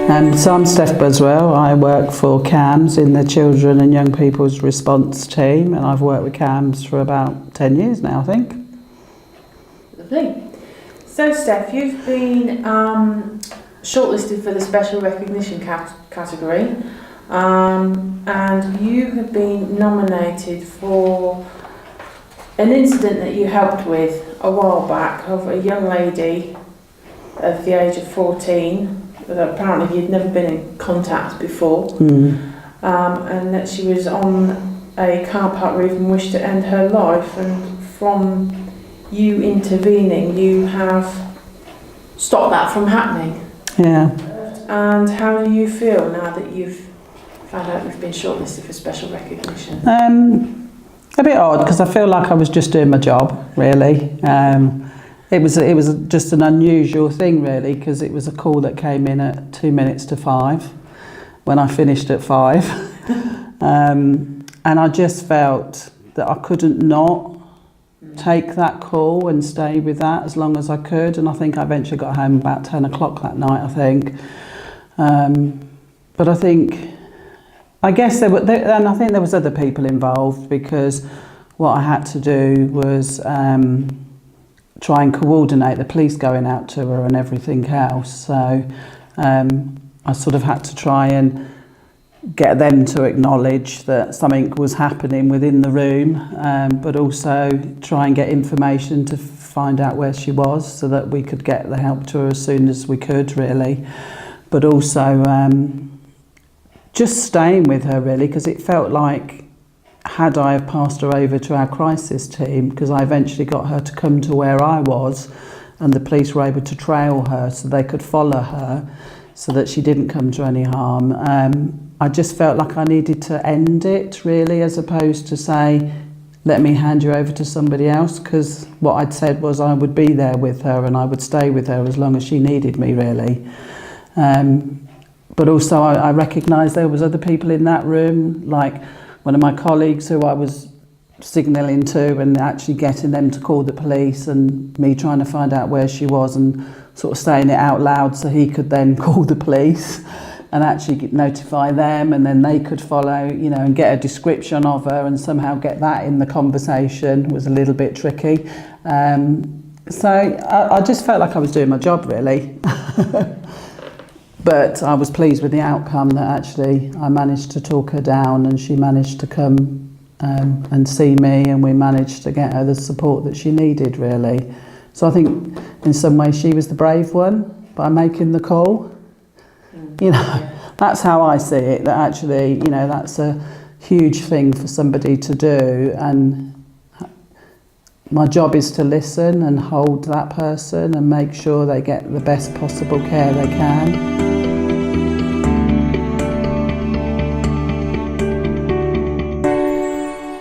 So I'm Steph Buswell. I work for CAMS in the Children and Young People's Response team, and I've worked with CAMS for about 10 years now, I think. Lovely. So Steph, you've been shortlisted for the Special Recognition category, and you have been nominated for an incident that you helped with a while back of a young lady of the age of 14. Apparently you'd never been in contact before, and that she was on a car park roof and wished to end her life, and from you intervening you have stopped that from happening. Yeah. And how do you feel now that you've found out you've been shortlisted for special recognition? A bit odd, because I feel like I was just doing my job, really. It was just an unusual thing, really, because it was a call that came in at 2 minutes to 5 when I finished at 5. And I just felt that I couldn't not take that call and stay with that as long as I could. And I think I eventually got home about 10 o'clock that night, I think. But I guess and I think there was other people involved, because what I had to do was try and coordinate the police going out to her and everything else. So I sort of had to try and get them to acknowledge that something was happening within the room, but also try and get information to find out where she was so that we could get the help to her as soon as we could, really. But also just staying with her, really, because it felt like, had I passed her over to our crisis team, because I eventually got her to come to where I was, and the police were able to trail her so they could follow her so that she didn't come to any harm. I just felt like I needed to end it, really, as opposed to say, let me hand you over to somebody else, because what I'd said was I would be there with her and I would stay with her as long as she needed me, really. But also I recognised there was other people in that room, like one of my colleagues who I was signalling to and actually getting them to call the police, and me trying to find out where she was and sort of saying it out loud so he could then call the police and actually notify them, and then they could follow, you know, and get a description of her and somehow get that in the conversation was a little bit tricky. So I just felt like I was doing my job, really. But I was pleased with the outcome, that actually I managed to talk her down and she managed to come and see me, and we managed to get her the support that she needed, really. So I think in some ways she was the brave one by making the call. You know, that's how I see it, that actually, you know, that's a huge thing for somebody to do, and my job is to listen and hold that person and make sure they get the best possible care they can.